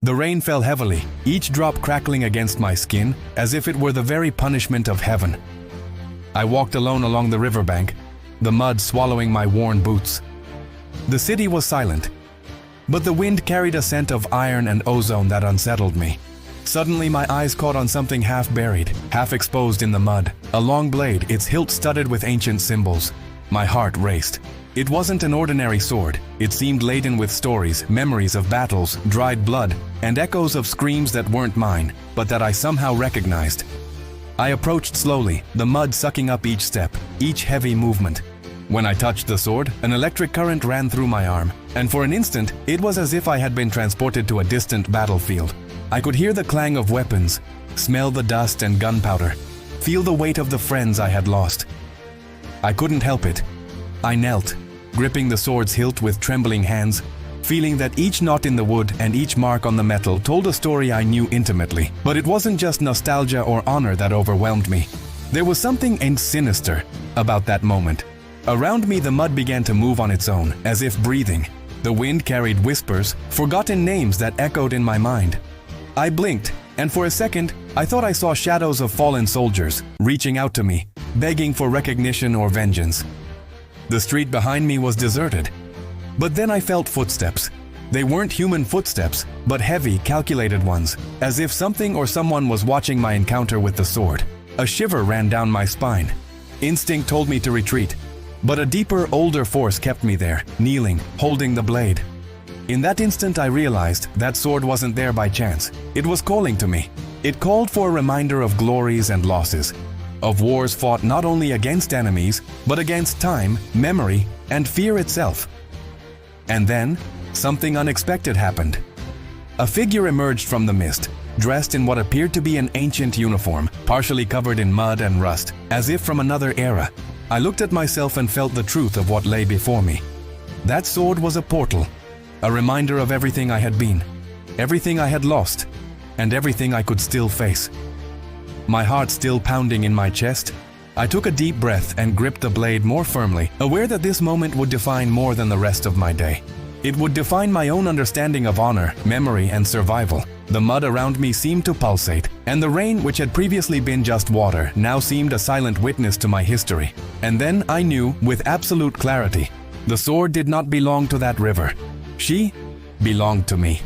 The rain fell heavily, each drop crackling against my skin, as if it were the very punishment of heaven. I walked alone along the riverbank, the mud swallowing my worn boots. The city was silent, but the wind carried a scent of iron and ozone that unsettled me. Suddenly my eyes caught on something half-buried, half-exposed in the mud, a long blade, its hilt studded with ancient symbols. My heart raced. It wasn't an ordinary sword. It seemed laden with stories, memories of battles, dried blood, and echoes of screams that weren't mine, but that I somehow recognized. I approached slowly, the mud sucking up each step, each heavy movement. When I touched the sword, an electric current ran through my arm, and for an instant, it was as if I had been transported to a distant battlefield. I could hear the clang of weapons, smell the dust and gunpowder, feel the weight of the friends I had lost. I couldn't help it. I knelt, gripping the sword's hilt with trembling hands, feeling that each knot in the wood and each mark on the metal told a story I knew intimately. But it wasn't just nostalgia or honor that overwhelmed me. There was something sinister about that moment. Around me, the mud began to move on its own, as if breathing. The wind carried whispers, forgotten names that echoed in my mind. I blinked, and for a second, I thought I saw shadows of fallen soldiers, reaching out to me, begging for recognition or vengeance. The street behind me was deserted. But then I felt footsteps. They weren't human footsteps, but heavy, calculated ones, as if something or someone was watching my encounter with the sword. A shiver ran down my spine. Instinct told me to retreat, but a deeper, older force kept me there, kneeling, holding the blade. In that instant, I realized that sword wasn't there by chance. It was calling to me. It called for a reminder of glories and losses, of wars fought not only against enemies, but against time, memory, and fear itself. And then, something unexpected happened. A figure emerged from the mist, dressed in what appeared to be an ancient uniform, partially covered in mud and rust, as if from another era. I looked at myself and felt the truth of what lay before me. That sword was a portal, a reminder of everything I had been, everything I had lost, and everything I could still face. My heart still pounding in my chest, I took a deep breath and gripped the blade more firmly, aware that this moment would define more than the rest of my day. It would define my own understanding of honor, memory, and survival. The mud around me seemed to pulsate, and the rain, which had previously been just water, now seemed a silent witness to my history. And then I knew, with absolute clarity, the sword did not belong to that river. She belonged to me.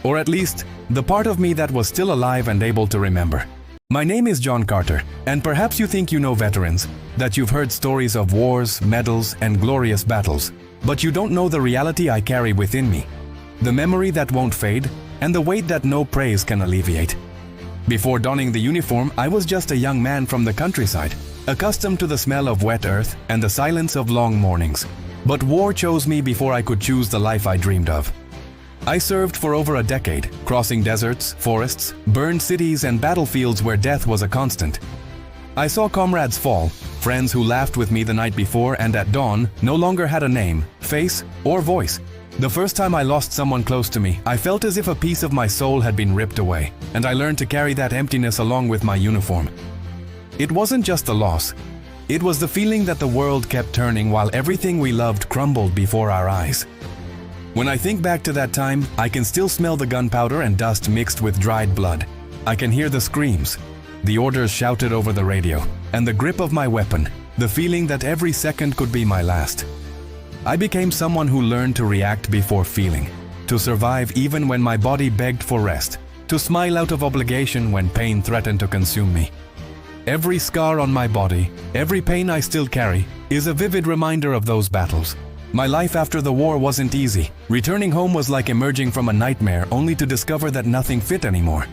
Or at least, the part of me that was still alive and able to remember. My name is John Carter, and perhaps you think you know veterans, that you've heard stories of wars, medals, and glorious battles, but you don't know the reality I carry within me, the memory that won't fade, and the weight that no praise can alleviate. Before donning the uniform, I was just a young man from the countryside, accustomed to the smell of wet earth and the silence of long mornings. But war chose me before I could choose the life I dreamed of. I served for over a decade, crossing deserts, forests, burned cities, and battlefields where death was a constant. I saw comrades fall, friends who laughed with me the night before and at dawn no longer had a name, face, or voice. The first time I lost someone close to me, I felt as if a piece of my soul had been ripped away, and I learned to carry that emptiness along with my uniform. It wasn't just a loss. It was the feeling that the world kept turning while everything we loved crumbled before our eyes. When I think back to that time, I can still smell the gunpowder and dust mixed with dried blood. I can hear the screams, the orders shouted over the radio, and the grip of my weapon, the feeling that every second could be my last. I became someone who learned to react before feeling, to survive even when my body begged for rest, to smile out of obligation when pain threatened to consume me. Every scar on my body, every pain I still carry, is a vivid reminder of those battles. My life after the war wasn't easy. Returning home was like emerging from a nightmare only to discover that nothing fit anymore.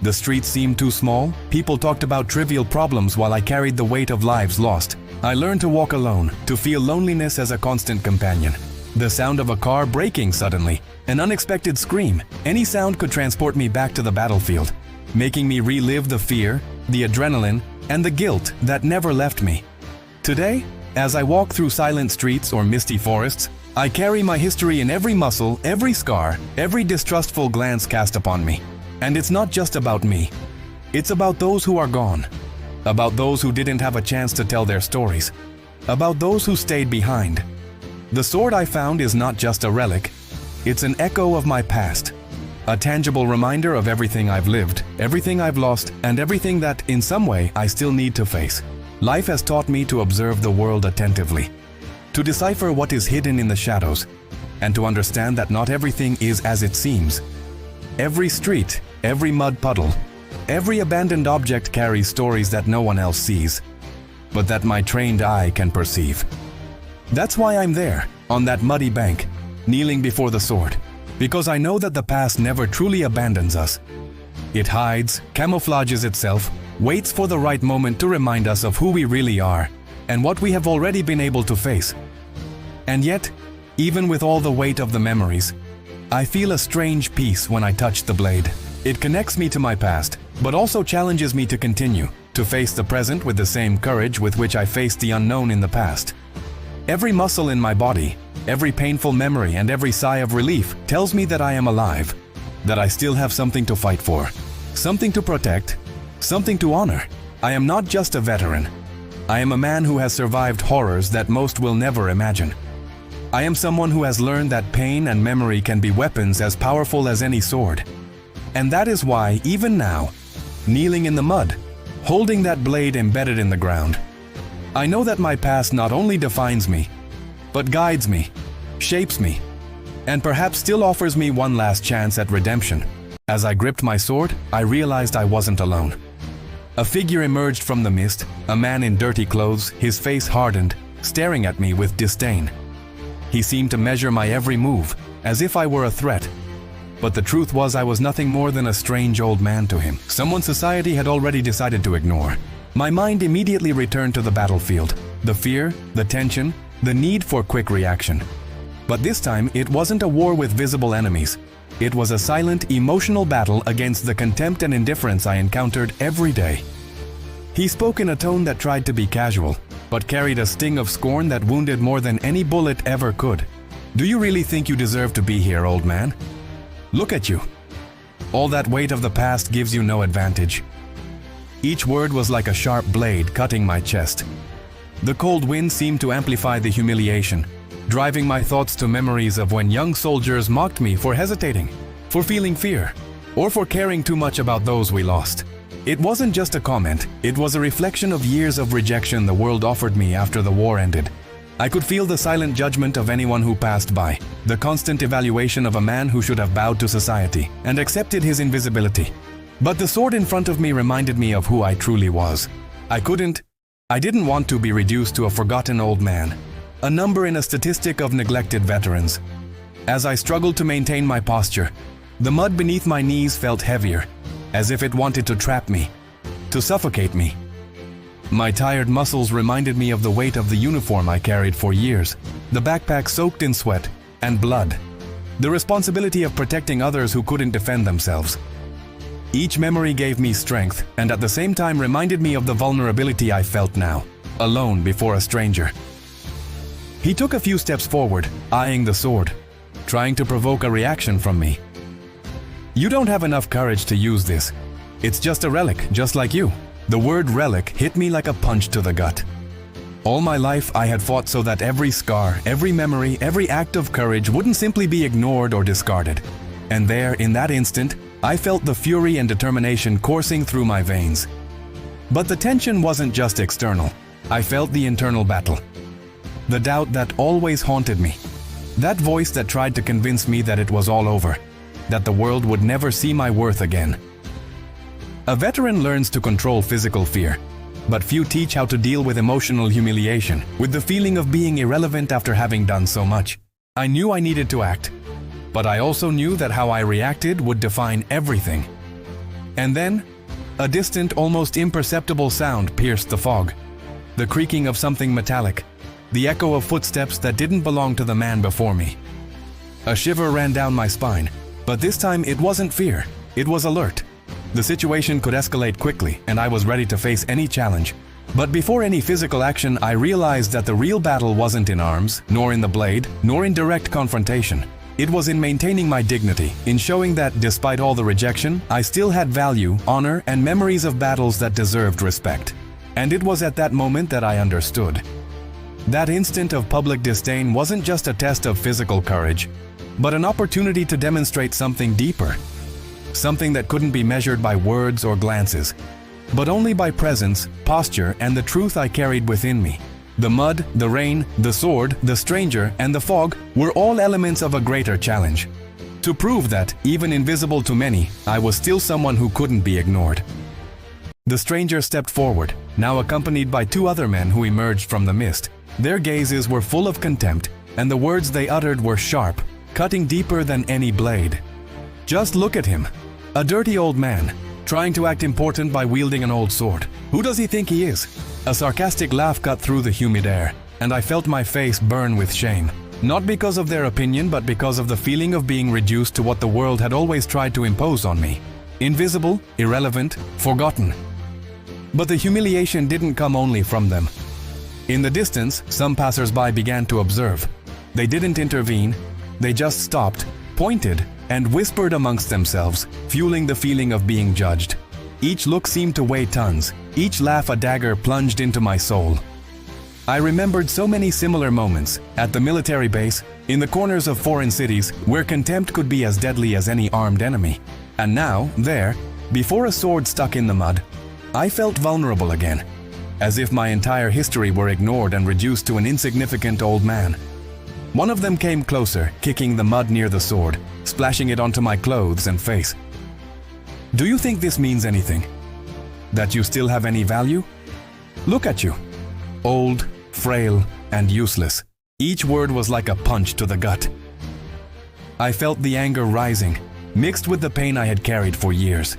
The streets seemed too small, people talked about trivial problems while I carried the weight of lives lost. I learned to walk alone, to feel loneliness as a constant companion. The sound of a car braking suddenly, an unexpected scream, any sound could transport me back to the battlefield, making me relive the fear, the adrenaline, and the guilt that never left me. Today, as I walk through silent streets or misty forests, I carry my history in every muscle, every scar, every distrustful glance cast upon me. And it's not just about me. It's about those who are gone, about those who didn't have a chance to tell their stories, about those who stayed behind. The sword I found is not just a relic, it's an echo of my past, a tangible reminder of everything I've lived, everything I've lost, and everything that, in some way, I still need to face. Life has taught me to observe the world attentively, to decipher what is hidden in the shadows, and to understand that not everything is as it seems. Every street, every mud puddle, every abandoned object carries stories that no one else sees, but that my trained eye can perceive. That's why I'm there, on that muddy bank, kneeling before the sword, because I know that the past never truly abandons us. It hides, camouflages itself, waits for the right moment to remind us of who we really are and what we have already been able to face. And yet, even with all the weight of the memories, I feel a strange peace when I touch the blade. It connects me to my past, but also challenges me to continue, to face the present with the same courage with which I faced the unknown in the past. Every muscle in my body, every painful memory, and every sigh of relief tells me that I am alive, that I still have something to fight for, something to protect, something to honor. I am not just a veteran. I am a man who has survived horrors that most will never imagine. I am someone who has learned that pain and memory can be weapons as powerful as any sword. And that is why, even now, kneeling in the mud, holding that blade embedded in the ground, I know that my past not only defines me, but guides me, shapes me, and perhaps still offers me one last chance at redemption. As I gripped my sword, I realized I wasn't alone. A figure emerged from the mist, a man in dirty clothes, his face hardened, staring at me with disdain. He seemed to measure my every move, as if I were a threat. But the truth was I was nothing more than a strange old man to him, someone society had already decided to ignore. My mind immediately returned to the battlefield, the fear, the tension, the need for quick reaction. But this time, it wasn't a war with visible enemies. It was a silent, emotional battle against the contempt and indifference I encountered every day. He spoke in a tone that tried to be casual, but carried a sting of scorn that wounded more than any bullet ever could. Do you really think you deserve to be here, old man? Look at you. All that weight of the past gives you no advantage. Each word was like a sharp blade cutting my chest. The cold wind seemed to amplify the humiliation, driving my thoughts to memories of when young soldiers mocked me for hesitating, for feeling fear, or for caring too much about those we lost. It wasn't just a comment, it was a reflection of years of rejection the world offered me after the war ended. I could feel the silent judgment of anyone who passed by, the constant evaluation of a man who should have bowed to society and accepted his invisibility. But the sword in front of me reminded me of who I truly was. I didn't want to be reduced to a forgotten old man, a number in a statistic of neglected veterans. As I struggled to maintain my posture, the mud beneath my knees felt heavier, as if it wanted to trap me, to suffocate me. My tired muscles reminded me of the weight of the uniform I carried for years, the backpack soaked in sweat and blood, the responsibility of protecting others who couldn't defend themselves. Each memory gave me strength and at the same time reminded me of the vulnerability I felt now, alone before a stranger. He took a few steps forward, eyeing the sword, trying to provoke a reaction from me. You don't have enough courage to use this. It's just a relic, just like you. The word relic hit me like a punch to the gut. All my life I had fought so that every scar, every memory, every act of courage wouldn't simply be ignored or discarded. And there, in that instant, I felt the fury and determination coursing through my veins. But the tension wasn't just external. I felt the internal battle. The doubt that always haunted me. That voice that tried to convince me that it was all over, that the world would never see my worth again. A veteran learns to control physical fear, but few teach how to deal with emotional humiliation, with the feeling of being irrelevant after having done so much. I knew I needed to act, but I also knew that how I reacted would define everything. And then, a distant, almost imperceptible sound pierced the fog. The creaking of something metallic, the echo of footsteps that didn't belong to the man before me. A shiver ran down my spine, but this time it wasn't fear, it was alert. The situation could escalate quickly, and I was ready to face any challenge. But before any physical action, I realized that the real battle wasn't in arms, nor in the blade, nor in direct confrontation. It was in maintaining my dignity, in showing that, despite all the rejection, I still had value, honor, and memories of battles that deserved respect. And it was at that moment that I understood. That instant of public disdain wasn't just a test of physical courage. but an opportunity to demonstrate something deeper. Something that couldn't be measured by words or glances, but only by presence, posture, and the truth I carried within me. The mud, the rain, the sword, the stranger, and the fog were all elements of a greater challenge. To prove that, even invisible to many, I was still someone who couldn't be ignored. The stranger stepped forward, now accompanied by two other men who emerged from the mist. Their gazes were full of contempt, and the words they uttered were sharp, cutting deeper than any blade. Just look at him. A dirty old man, trying to act important by wielding an old sword. Who does he think he is? A sarcastic laugh cut through the humid air, and I felt my face burn with shame. Not because of their opinion, but because of the feeling of being reduced to what the world had always tried to impose on me. Invisible, irrelevant, forgotten. But the humiliation didn't come only from them. In the distance, some passers-by began to observe. They didn't intervene, they just stopped, pointed, and whispered amongst themselves, fueling the feeling of being judged. Each look seemed to weigh tons, each laugh a dagger plunged into my soul. I remembered so many similar moments, at the military base, in the corners of foreign cities, where contempt could be as deadly as any armed enemy. And now, there, before a sword stuck in the mud, I felt vulnerable again, as if my entire history were ignored and reduced to an insignificant old man. One of them came closer, kicking the mud near the sword, splashing it onto my clothes and face. Do you think this means anything? That you still have any value? Look at you. Old, frail, and useless. Each word was like a punch to the gut. I felt the anger rising, mixed with the pain I had carried for years.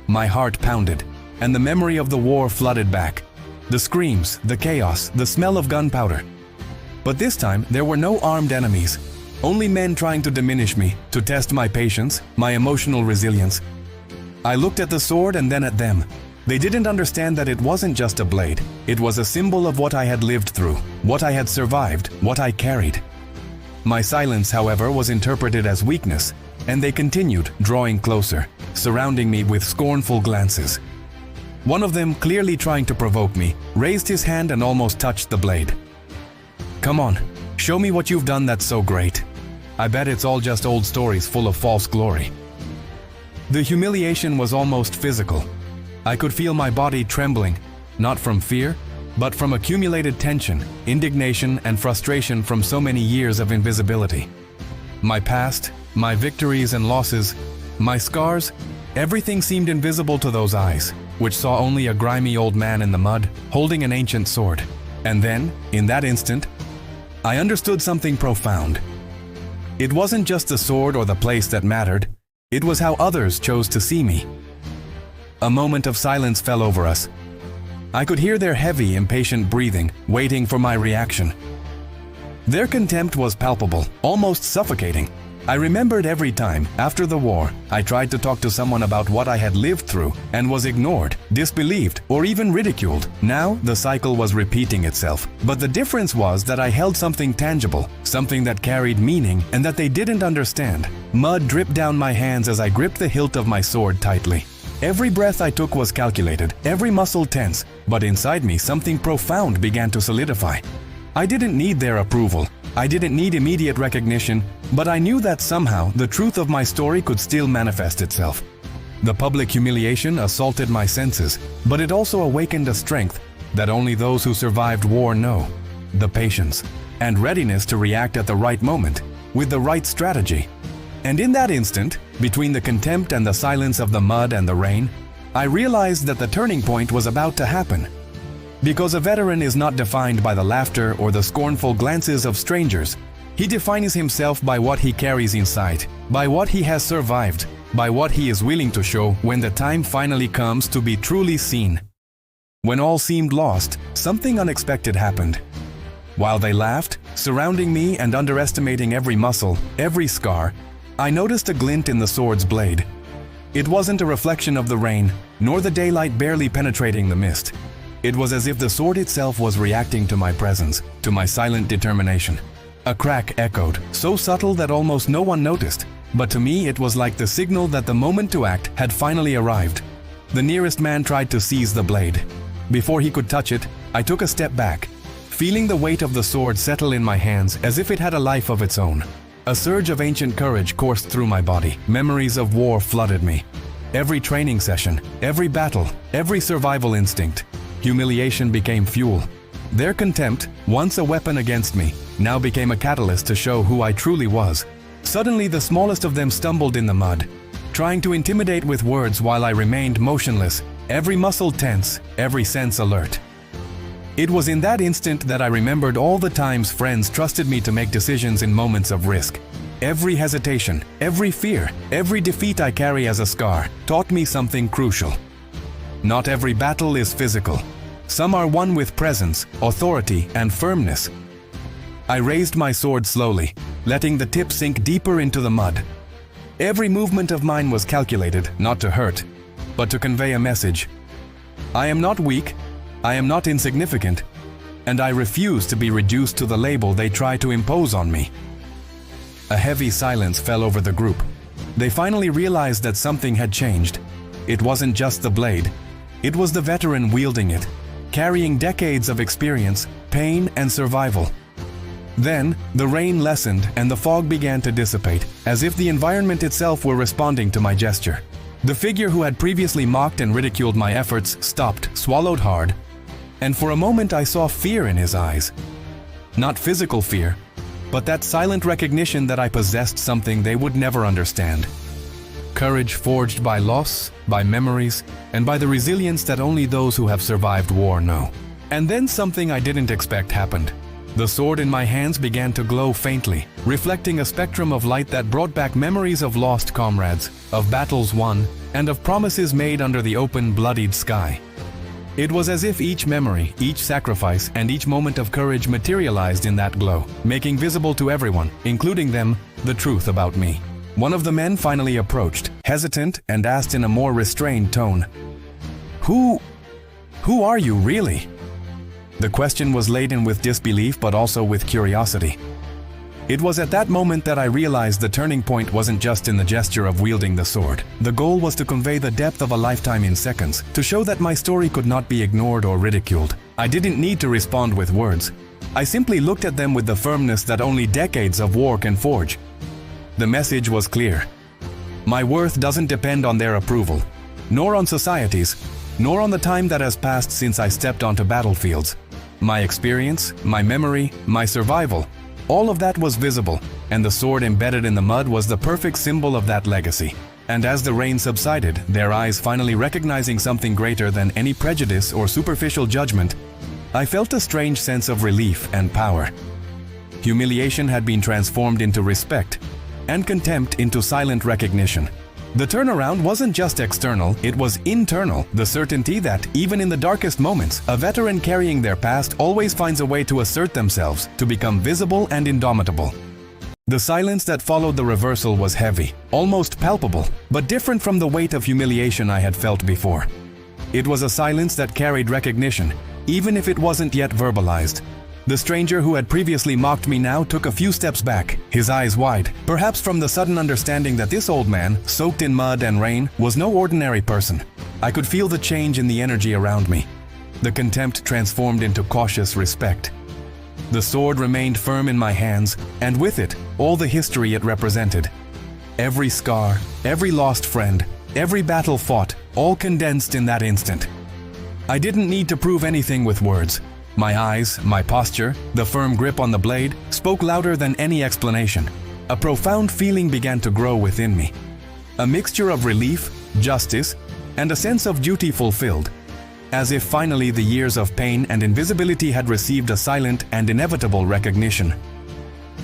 My heart pounded, and the memory of the war flooded back. The screams, the chaos, the smell of gunpowder. But this time, there were no armed enemies. Only men trying to diminish me, to test my patience, my emotional resilience. I looked at the sword and then at them. They didn't understand that it wasn't just a blade. It was a symbol of what I had lived through, what I had survived, what I carried. My silence, however, was interpreted as weakness, and they continued, drawing closer, surrounding me with scornful glances. One of them, clearly trying to provoke me, raised his hand and almost touched the blade. Come on, show me what you've done that's so great. I bet it's all just old stories full of false glory. The humiliation was almost physical. I could feel my body trembling, not from fear, but from accumulated tension, indignation, and frustration from so many years of invisibility. My past, my victories and losses, my scars, everything seemed invisible to those eyes, which saw only a grimy old man in the mud, holding an ancient sword. And then, in that instant, I understood something profound. It wasn't just the sword or the place that mattered, it was how others chose to see me. A moment of silence fell over us. I could hear their heavy, impatient breathing, waiting for my reaction. Their contempt was palpable, almost suffocating. I remembered every time, after the war, I tried to talk to someone about what I had lived through and was ignored, disbelieved, or even ridiculed. Now, the cycle was repeating itself. But the difference was that I held something tangible, something that carried meaning and that they didn't understand. Mud dripped down my hands as I gripped the hilt of my sword tightly. Every breath I took was calculated, every muscle tense, but inside me something profound began to solidify. I didn't need their approval. I didn't need immediate recognition, but I knew that somehow the truth of my story could still manifest itself. The public humiliation assaulted my senses, but it also awakened a strength that only those who survived war know: the patience and readiness to react at the right moment, with the right strategy. And in that instant, between the contempt and the silence of the mud and the rain, I realized that the turning point was about to happen. Because a veteran is not defined by the laughter or the scornful glances of strangers. He defines himself by what he carries inside, by what he has survived, by what he is willing to show when the time finally comes to be truly seen. When all seemed lost, something unexpected happened. While they laughed, surrounding me and underestimating every muscle, every scar, I noticed a glint in the sword's blade. It wasn't a reflection of the rain, nor the daylight barely penetrating the mist. It was as if the sword itself was reacting to my presence, to my silent determination. A crack echoed, so subtle that almost no one noticed, but to me it was like the signal that the moment to act had finally arrived. The nearest man tried to seize the blade. Before he could touch it, I took a step back, feeling the weight of the sword settle in my hands as if it had a life of its own. A surge of ancient courage coursed through my body. Memories of war flooded me. Every training session, every battle, every survival instinct. Humiliation became fuel. Their contempt, once a weapon against me, now became a catalyst to show who I truly was. Suddenly, the smallest of them stumbled in the mud, trying to intimidate with words while I remained motionless, every muscle tense, every sense alert. It was in that instant that I remembered all the times friends trusted me to make decisions in moments of risk. Every hesitation, every fear, every defeat I carry as a scar taught me something crucial. Not every battle is physical. Some are won with presence, authority, and firmness. I raised my sword slowly, letting the tip sink deeper into the mud. Every movement of mine was calculated, not to hurt, but to convey a message. I am not weak, I am not insignificant, and I refuse to be reduced to the label they try to impose on me. A heavy silence fell over the group. They finally realized that something had changed. It wasn't just the blade, it was the veteran wielding it, carrying decades of experience, pain, and survival. Then, the rain lessened and the fog began to dissipate, as if the environment itself were responding to my gesture. The figure who had previously mocked and ridiculed my efforts stopped, swallowed hard, and for a moment I saw fear in his eyes. Not physical fear, but that silent recognition that I possessed something they would never understand. Courage forged by loss, by memories, and by the resilience that only those who have survived war know. And then something I didn't expect happened. The sword in my hands began to glow faintly, reflecting a spectrum of light that brought back memories of lost comrades, of battles won, and of promises made under the open, bloodied sky. It was as if each memory, each sacrifice, and each moment of courage materialized in that glow, making visible to everyone, including them, the truth about me. One of the men finally approached, hesitant, and asked in a more restrained tone, Who are you really?" The question was laden with disbelief but also with curiosity. It was at that moment that I realized the turning point wasn't just in the gesture of wielding the sword. The goal was to convey the depth of a lifetime in seconds, to show that my story could not be ignored or ridiculed. I didn't need to respond with words. I simply looked at them with the firmness that only decades of war can forge. The message was clear. My worth doesn't depend on their approval, nor on society's, nor on the time that has passed since I stepped onto battlefields. My experience, my memory, my survival, all of that was visible, and the sword embedded in the mud was the perfect symbol of that legacy. And as the rain subsided, their eyes finally recognizing something greater than any prejudice or superficial judgment, I felt a strange sense of relief and power. Humiliation had been transformed into respect, and contempt into silent recognition. The turnaround wasn't just external, it was internal, the certainty that, even in the darkest moments, a veteran carrying their past always finds a way to assert themselves, to become visible and indomitable. The silence that followed the reversal was heavy, almost palpable, but different from the weight of humiliation I had felt before. It was a silence that carried recognition, even if it wasn't yet verbalized. The stranger who had previously mocked me now took a few steps back, his eyes wide, perhaps from the sudden understanding that this old man, soaked in mud and rain, was no ordinary person. I could feel the change in the energy around me. The contempt transformed into cautious respect. The sword remained firm in my hands, and with it, all the history it represented. Every scar, every lost friend, every battle fought, all condensed in that instant. I didn't need to prove anything with words. My eyes, my posture, the firm grip on the blade spoke louder than any explanation. A profound feeling began to grow within me. A mixture of relief, justice, and a sense of duty fulfilled. As if finally the years of pain and invisibility had received a silent and inevitable recognition.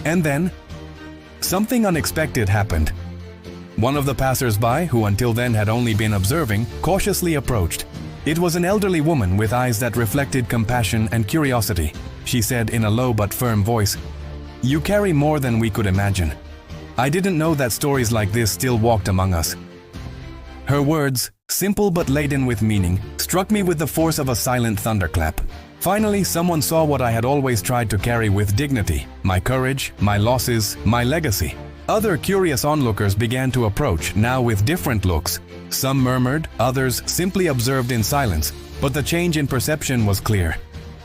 And then, something unexpected happened. One of the passers-by, who until then had only been observing, cautiously approached. It was an elderly woman with eyes that reflected compassion and curiosity. She said in a low but firm voice, "You carry more than we could imagine. I didn't know that stories like this still walked among us." Her words, simple but laden with meaning, struck me with the force of a silent thunderclap. Finally, someone saw what I had always tried to carry with dignity: my courage, my losses, my legacy. Other curious onlookers began to approach, now with different looks. Some murmured, others simply observed in silence, but the change in perception was clear.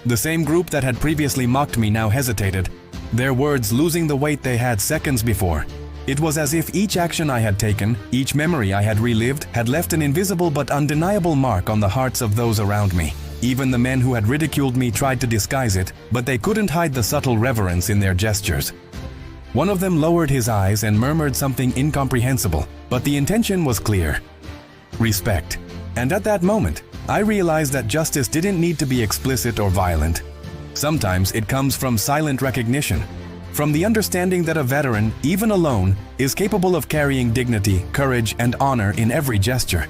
The same group that had previously mocked me now hesitated, their words losing the weight they had seconds before. It was as if each action I had taken, each memory I had relived, had left an invisible but undeniable mark on the hearts of those around me. Even the men who had ridiculed me tried to disguise it, but they couldn't hide the subtle reverence in their gestures. One of them lowered his eyes and murmured something incomprehensible, but the intention was clear. Respect. And at that moment, I realized that justice didn't need to be explicit or violent. Sometimes it comes from silent recognition, from the understanding that a veteran, even alone, is capable of carrying dignity, courage, and honor in every gesture.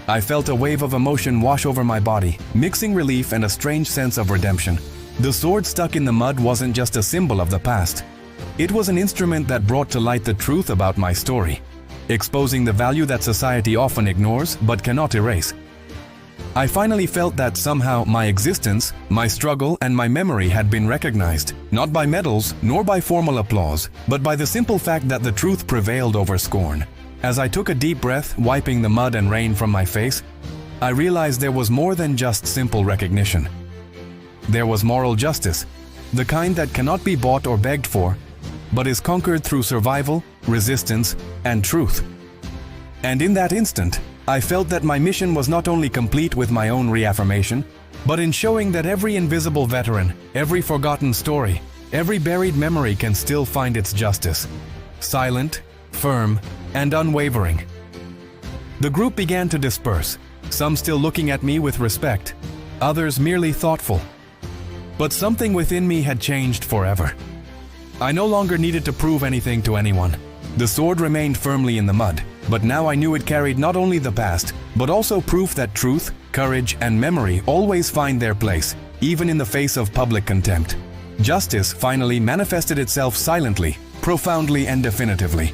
I felt a wave of emotion wash over my body, mixing relief and a strange sense of redemption. The sword stuck in the mud wasn't just a symbol of the past. It was an instrument that brought to light the truth about my story, exposing the value that society often ignores but cannot erase. I finally felt that somehow my existence, my struggle, and my memory had been recognized, not by medals nor by formal applause, but by the simple fact that the truth prevailed over scorn. As I took a deep breath, wiping the mud and rain from my face, I realized there was more than just simple recognition. There was moral justice, the kind that cannot be bought or begged for, but is conquered through survival, resistance, and truth. And in that instant, I felt that my mission was not only complete with my own reaffirmation, but in showing that every invisible veteran, every forgotten story, every buried memory can still find its justice. Silent, firm, and unwavering. The group began to disperse, some still looking at me with respect, others merely thoughtful. But something within me had changed forever. I no longer needed to prove anything to anyone. The sword remained firmly in the mud, but now I knew it carried not only the past, but also proof that truth, courage, and memory always find their place, even in the face of public contempt. Justice finally manifested itself silently, profoundly, and definitively.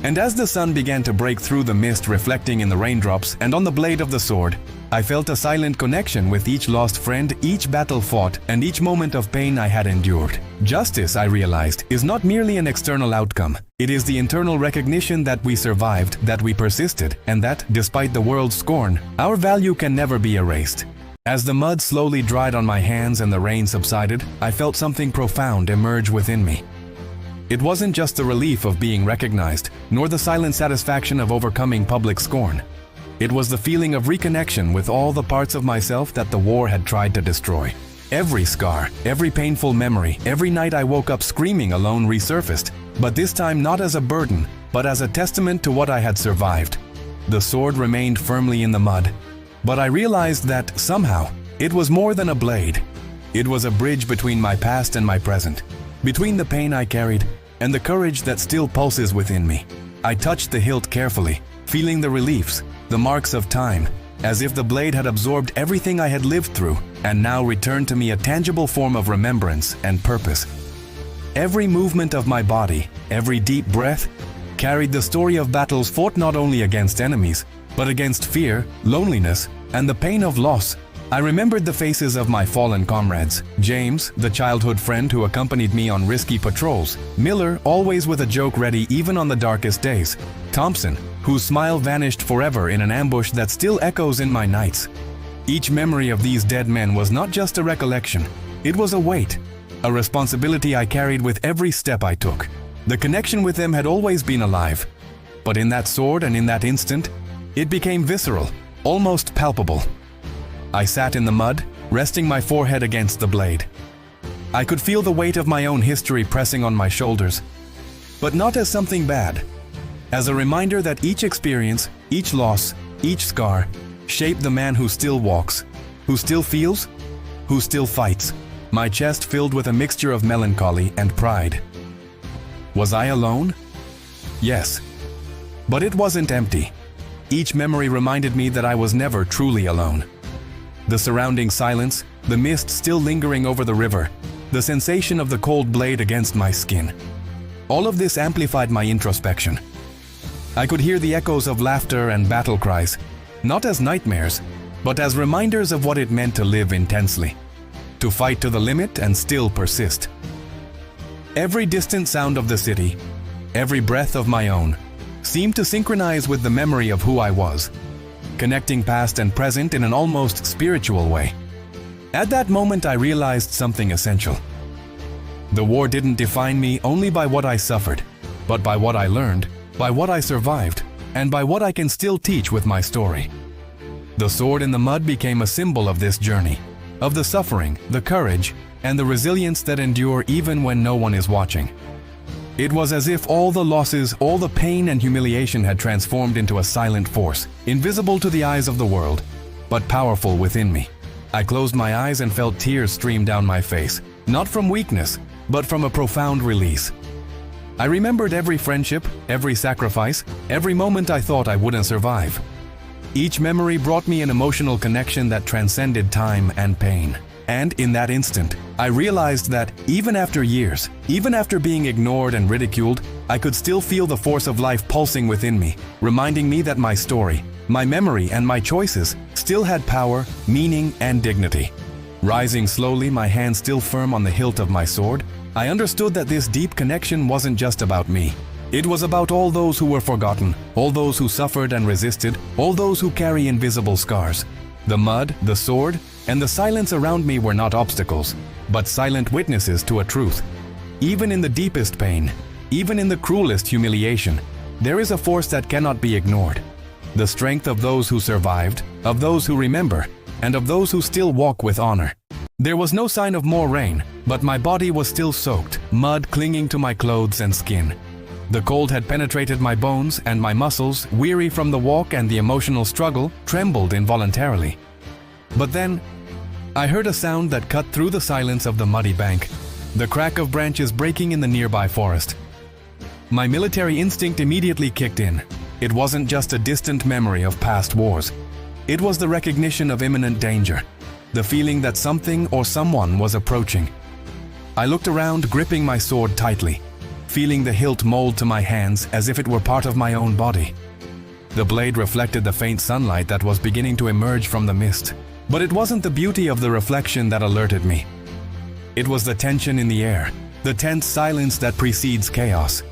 And as the sun began to break through the mist reflecting in the raindrops and on the blade of the sword, I felt a silent connection with each lost friend, each battle fought, and each moment of pain I had endured. Justice, I realized, is not merely an external outcome. It is the internal recognition that we survived, that we persisted, and that, despite the world's scorn, our value can never be erased. As the mud slowly dried on my hands and the rain subsided, I felt something profound emerge within me. It wasn't just the relief of being recognized, nor the silent satisfaction of overcoming public scorn. It was the feeling of reconnection with all the parts of myself that the war had tried to destroy. Every scar, every painful memory, every night I woke up screaming alone resurfaced, but this time not as a burden, but as a testament to what I had survived. The sword remained firmly in the mud, but I realized that, somehow, it was more than a blade. It was a bridge between my past and my present, between the pain I carried and the courage that still pulses within me. I touched the hilt carefully, feeling the reliefs, the marks of time, as if the blade had absorbed everything I had lived through and now returned to me a tangible form of remembrance and purpose. Every movement of my body, every deep breath, carried the story of battles fought not only against enemies, but against fear, loneliness, and the pain of loss. I remembered the faces of my fallen comrades: James, the childhood friend who accompanied me on risky patrols; Miller, always with a joke ready even on the darkest days; Thompson, whose smile vanished forever in an ambush that still echoes in my nights. Each memory of these dead men was not just a recollection, it was a weight, a responsibility I carried with every step I took. The connection with them had always been alive, but in that sword and in that instant, it became visceral, almost palpable. I sat in the mud, resting my forehead against the blade. I could feel the weight of my own history pressing on my shoulders, but not as something bad, as a reminder that each experience, each loss, each scar, shaped the man who still walks, who still feels, who still fights. My chest filled with a mixture of melancholy and pride. Was I alone? Yes. But it wasn't empty. Each memory reminded me that I was never truly alone. The surrounding silence, the mist still lingering over the river, the sensation of the cold blade against my skin. All of this amplified my introspection. I could hear the echoes of laughter and battle cries, not as nightmares, but as reminders of what it meant to live intensely, to fight to the limit and still persist. Every distant sound of the city, every breath of my own, seemed to synchronize with the memory of who I was, connecting past and present in an almost spiritual way. At that moment I realized something essential. The war didn't define me only by what I suffered, but by what I learned, by what I survived, and by what I can still teach with my story. The sword in the mud became a symbol of this journey, of the suffering, the courage, and the resilience that endure even when no one is watching. It was as if all the losses, all the pain and humiliation had transformed into a silent force, invisible to the eyes of the world, but powerful within me. I closed my eyes and felt tears stream down my face, not from weakness, but from a profound release. I remembered every friendship, every sacrifice, every moment I thought I wouldn't survive. Each memory brought me an emotional connection that transcended time and pain. And in that instant, I realized that even after years, even after being ignored and ridiculed, I could still feel the force of life pulsing within me, reminding me that my story, my memory, and my choices still had power, meaning, and dignity. Rising slowly, my hand still firm on the hilt of my sword, I understood that this deep connection wasn't just about me. It was about all those who were forgotten, all those who suffered and resisted, all those who carry invisible scars. The mud, the sword, and the silence around me were not obstacles, but silent witnesses to a truth. Even in the deepest pain, even in the cruelest humiliation, there is a force that cannot be ignored. The strength of those who survived, of those who remember, and of those who still walk with honor. There was no sign of more rain, but my body was still soaked, mud clinging to my clothes and skin. The cold had penetrated my bones, and my muscles, weary from the walk and the emotional struggle, trembled involuntarily. But then, I heard a sound that cut through the silence of the muddy bank, the crack of branches breaking in the nearby forest. My military instinct immediately kicked in. It wasn't just a distant memory of past wars. It was the recognition of imminent danger, the feeling that something or someone was approaching. I looked around, gripping my sword tightly, feeling the hilt mold to my hands as if it were part of my own body. The blade reflected the faint sunlight that was beginning to emerge from the mist. But it wasn't the beauty of the reflection that alerted me. It was the tension in the air, the tense silence that precedes chaos.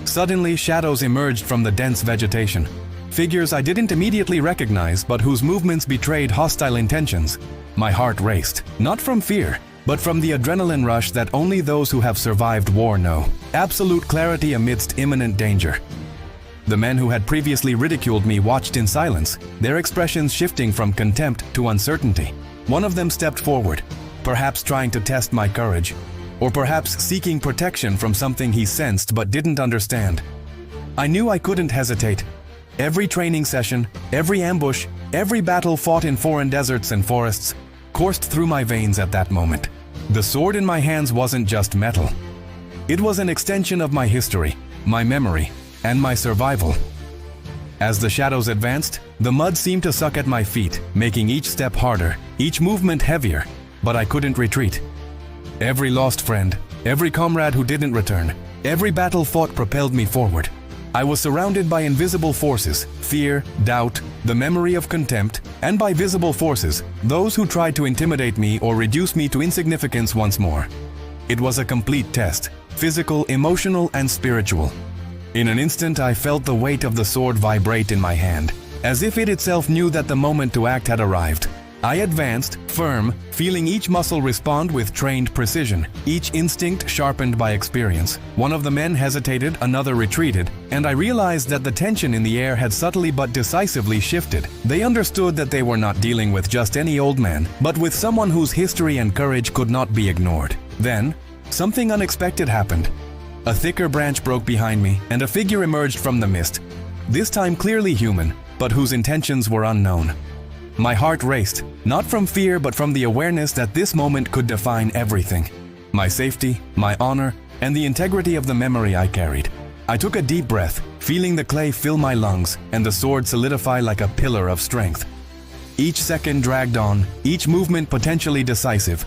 Suddenly, shadows emerged from the dense vegetation, figures I didn't immediately recognize but whose movements betrayed hostile intentions. My heart raced, not from fear, but from the adrenaline rush that only those who have survived war know. Absolute clarity amidst imminent danger. The men who had previously ridiculed me watched in silence, their expressions shifting from contempt to uncertainty. One of them stepped forward, perhaps trying to test my courage, or perhaps seeking protection from something he sensed but didn't understand. I knew I couldn't hesitate. Every training session, every ambush, every battle fought in foreign deserts and forests coursed through my veins at that moment. The sword in my hands wasn't just metal. It was an extension of my history, my memory, and my survival. As the shadows advanced, the mud seemed to suck at my feet, making each step harder, each movement heavier, but I couldn't retreat. Every lost friend, every comrade who didn't return, every battle fought propelled me forward. I was surrounded by invisible forces, fear, doubt, the memory of contempt, and by visible forces, those who tried to intimidate me or reduce me to insignificance once more. It was a complete test, physical, emotional, and spiritual. In an instant, I felt the weight of the sword vibrate in my hand, as if it itself knew that the moment to act had arrived. I advanced, firm, feeling each muscle respond with trained precision, each instinct sharpened by experience. One of the men hesitated, another retreated, and I realized that the tension in the air had subtly but decisively shifted. They understood that they were not dealing with just any old man, but with someone whose history and courage could not be ignored. Then, something unexpected happened. A thicker branch broke behind me, and a figure emerged from the mist, this time clearly human, but whose intentions were unknown. My heart raced, not from fear but from the awareness that this moment could define everything. My safety, my honor, and the integrity of the memory I carried. I took a deep breath, feeling the clay fill my lungs and the sword solidify like a pillar of strength. Each second dragged on, each movement potentially decisive,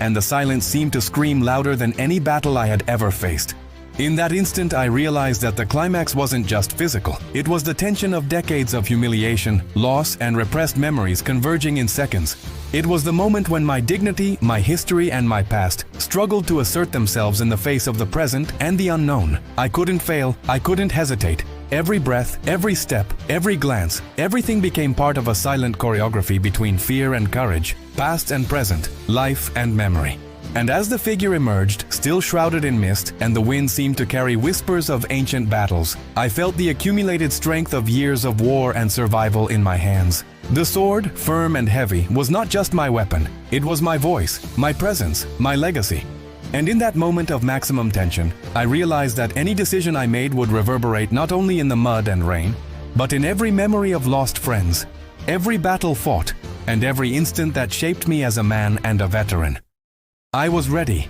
and the silence seemed to scream louder than any battle I had ever faced. In that instant, I realized that the climax wasn't just physical. It was the tension of decades of humiliation, loss, and repressed memories converging in seconds. It was the moment when my dignity, my history, and my past struggled to assert themselves in the face of the present and the unknown. I couldn't fail, I couldn't hesitate. Every breath, every step, every glance, everything became part of a silent choreography between fear and courage, past and present, life and memory. And as the figure emerged, still shrouded in mist, and the wind seemed to carry whispers of ancient battles, I felt the accumulated strength of years of war and survival in my hands. The sword, firm and heavy, was not just my weapon. It was my voice, my presence, my legacy. And in that moment of maximum tension, I realized that any decision I made would reverberate not only in the mud and rain, but in every memory of lost friends, every battle fought, and every instant that shaped me as a man and a veteran. I was ready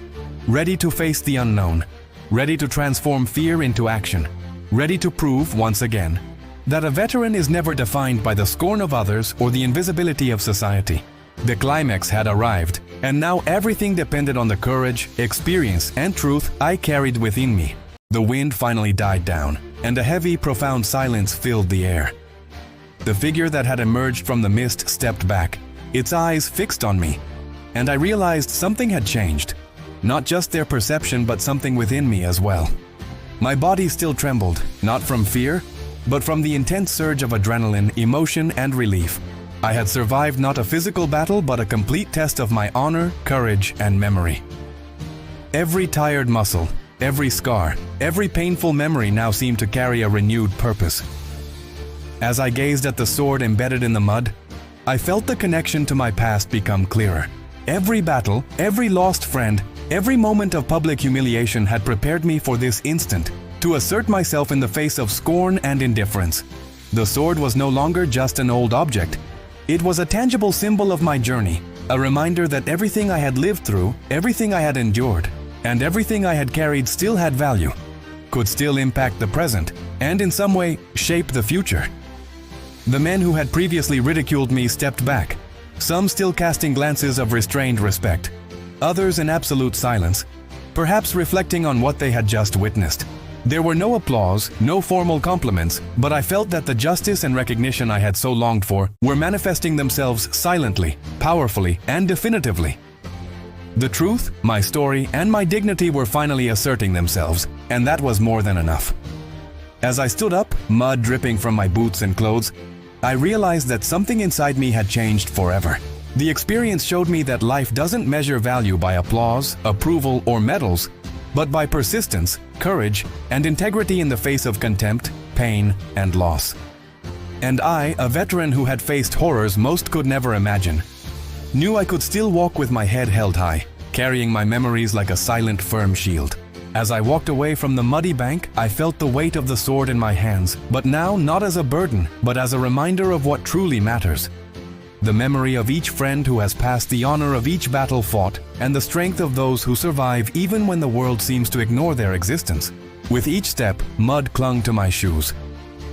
to face the unknown, ready to transform fear into action, ready to prove, once again, that a veteran is never defined by the scorn of others or the invisibility of society. The climax had arrived, and now everything depended on the courage, experience, and truth I carried within me. The wind finally died down, and a heavy, profound silence filled the air. The figure that had emerged from the mist stepped back, its eyes fixed on me, and I realized something had changed. Not just their perception, but something within me as well. My body still trembled, not from fear, but from the intense surge of adrenaline, emotion, and relief. I had survived not a physical battle, but a complete test of my honor, courage, and memory. Every tired muscle, every scar, every painful memory now seemed to carry a renewed purpose. As I gazed at the sword embedded in the mud, I felt the connection to my past become clearer. Every battle, every lost friend, every moment of public humiliation had prepared me for this instant, to assert myself in the face of scorn and indifference. The sword was no longer just an old object. It was a tangible symbol of my journey, a reminder that everything I had lived through, everything I had endured, and everything I had carried still had value, could still impact the present, and in some way, shape the future. The men who had previously ridiculed me stepped back, some still casting glances of restrained respect, others in absolute silence, perhaps reflecting on what they had just witnessed. There were no applause, no formal compliments, but I felt that the justice and recognition I had so longed for were manifesting themselves silently, powerfully, and definitively. The truth, my story, and my dignity were finally asserting themselves, and that was more than enough. As I stood up, mud dripping from my boots and clothes, I realized that something inside me had changed forever. The experience showed me that life doesn't measure value by applause, approval, or medals, but by persistence, courage, and integrity in the face of contempt, pain, and loss. And I, a veteran who had faced horrors most could never imagine, knew I could still walk with my head held high, carrying my memories like a silent, firm shield. As I walked away from the muddy bank, I felt the weight of the sword in my hands, but now not as a burden, but as a reminder of what truly matters. The memory of each friend who has passed, the honor of each battle fought, and the strength of those who survive even when the world seems to ignore their existence. With each step, mud clung to my shoes.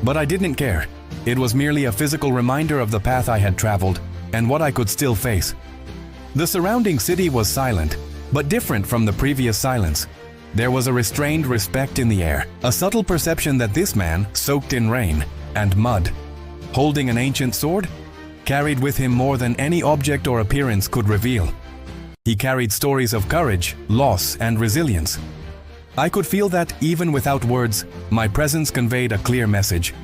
But I didn't care. It was merely a physical reminder of the path I had traveled, and what I could still face. The surrounding city was silent, but different from the previous silence. There was a restrained respect in the air, a subtle perception that this man, soaked in rain and mud, holding an ancient sword, carried with him more than any object or appearance could reveal. He carried stories of courage, loss, and resilience. I could feel that, even without words, my presence conveyed a clear message.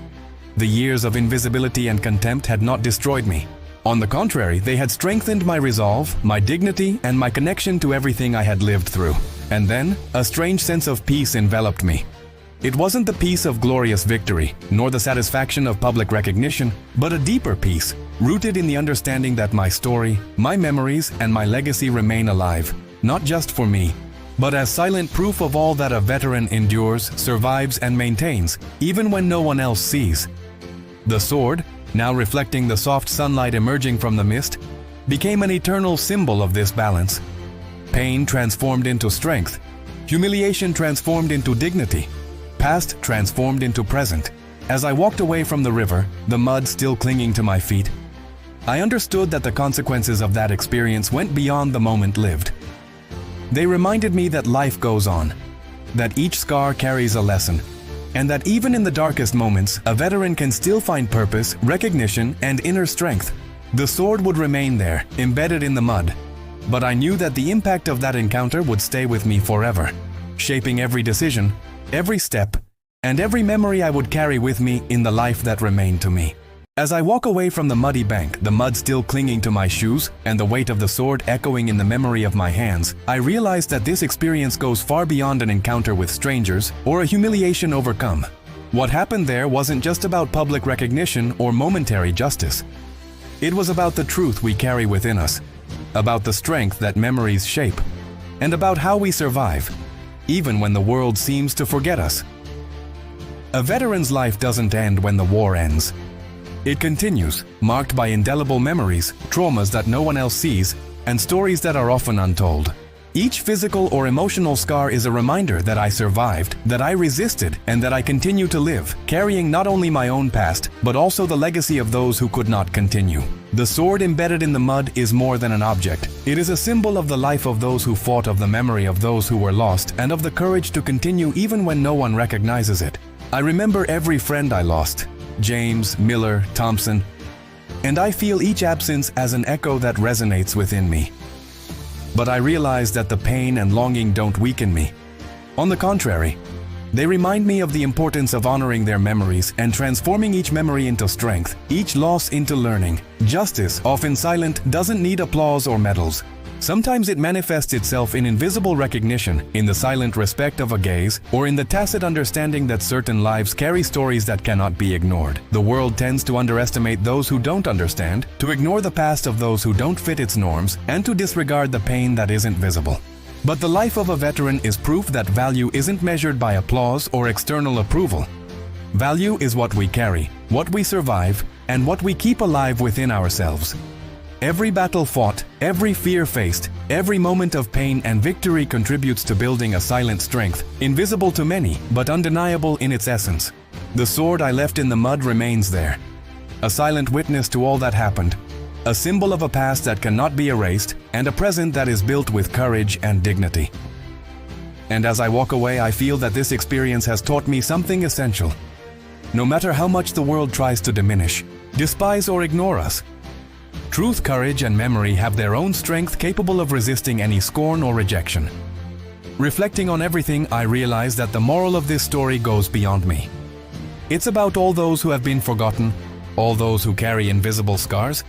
The years of invisibility and contempt had not destroyed me. On the contrary, they had strengthened my resolve, my dignity, and my connection to everything I had lived through. And then, a strange sense of peace enveloped me. It wasn't the peace of glorious victory, nor the satisfaction of public recognition, but a deeper peace, rooted in the understanding that my story, my memories, and my legacy remain alive, not just for me, but as silent proof of all that a veteran endures, survives, and maintains, even when no one else sees. The sword, now reflecting the soft sunlight emerging from the mist, became an eternal symbol of this balance. Pain transformed into strength, humiliation transformed into dignity, past transformed into present. As I walked away from the river, the mud still clinging to my feet, I understood that the consequences of that experience went beyond the moment lived. They reminded me that life goes on, that each scar carries a lesson, and that even in the darkest moments, a veteran can still find purpose, recognition, and inner strength. The sword would remain there, embedded in the mud, but I knew that the impact of that encounter would stay with me forever, shaping every decision, every step, and every memory I would carry with me in the life that remained to me. As I walk away from the muddy bank, the mud still clinging to my shoes and the weight of the sword echoing in the memory of my hands, I realize that this experience goes far beyond an encounter with strangers or a humiliation overcome. What happened there wasn't just about public recognition or momentary justice. It was about the truth we carry within us, about the strength that memories shape, and about how we survive, even when the world seems to forget us. A veteran's life doesn't end when the war ends. It continues, marked by indelible memories, traumas that no one else sees, and stories that are often untold. Each physical or emotional scar is a reminder that I survived, that I resisted, and that I continue to live, carrying not only my own past, but also the legacy of those who could not continue. The sword embedded in the mud is more than an object. It is a symbol of the life of those who fought, of the memory of those who were lost, and of the courage to continue even when no one recognizes it. I remember every friend I lost, James, Miller, Thompson, and I feel each absence as an echo that resonates within me. But I realize that the pain and longing don't weaken me. On the contrary, they remind me of the importance of honoring their memories and transforming each memory into strength, each loss into learning. Justice, often silent, doesn't need applause or medals. Sometimes it manifests itself in invisible recognition, in the silent respect of a gaze, or in the tacit understanding that certain lives carry stories that cannot be ignored. The world tends to underestimate those who don't understand, to ignore the past of those who don't fit its norms, and to disregard the pain that isn't visible. But the life of a veteran is proof that value isn't measured by applause or external approval. Value is what we carry, what we survive, and what we keep alive within ourselves. Every battle fought, every fear faced, every moment of pain and victory contributes to building a silent strength, invisible to many, but undeniable in its essence. The sword I left in the mud remains there, a silent witness to all that happened, a symbol of a past that cannot be erased, and a present that is built with courage and dignity. And as I walk away, I feel that this experience has taught me something essential. No matter how much the world tries to diminish, despise, or ignore us, truth, courage, and memory have their own strength capable of resisting any scorn or rejection. Reflecting on everything, I realize that the moral of this story goes beyond me. It's about all those who have been forgotten, all those who carry invisible scars,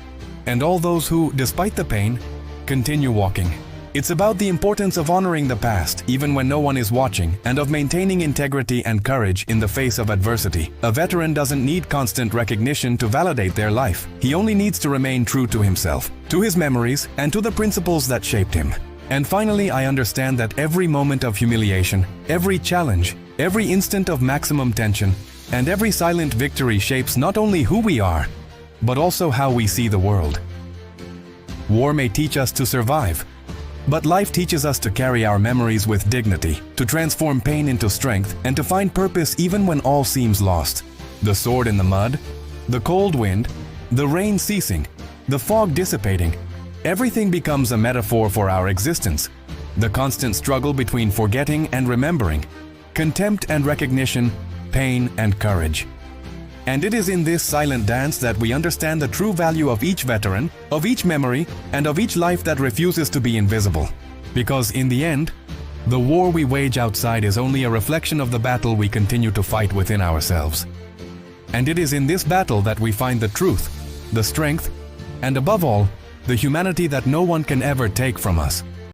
and all those who, despite the pain, continue walking. It's about the importance of honoring the past, even when no one is watching, and of maintaining integrity and courage in the face of adversity. A veteran doesn't need constant recognition to validate their life. He only needs to remain true to himself, to his memories, and to the principles that shaped him. And finally, I understand that every moment of humiliation, every challenge, every instant of maximum tension, and every silent victory shapes not only who we are, but also how we see the world. War may teach us to survive, but life teaches us to carry our memories with dignity, to transform pain into strength, and to find purpose even when all seems lost. The sword in the mud, the cold wind, the rain ceasing, the fog dissipating, everything becomes a metaphor for our existence. The constant struggle between forgetting and remembering, contempt and recognition, pain and courage. And it is in this silent dance that we understand the true value of each veteran, of each memory, and of each life that refuses to be invisible. Because in the end, the war we wage outside is only a reflection of the battle we continue to fight within ourselves. And it is in this battle that we find the truth, the strength, and above all, the humanity that no one can ever take from us.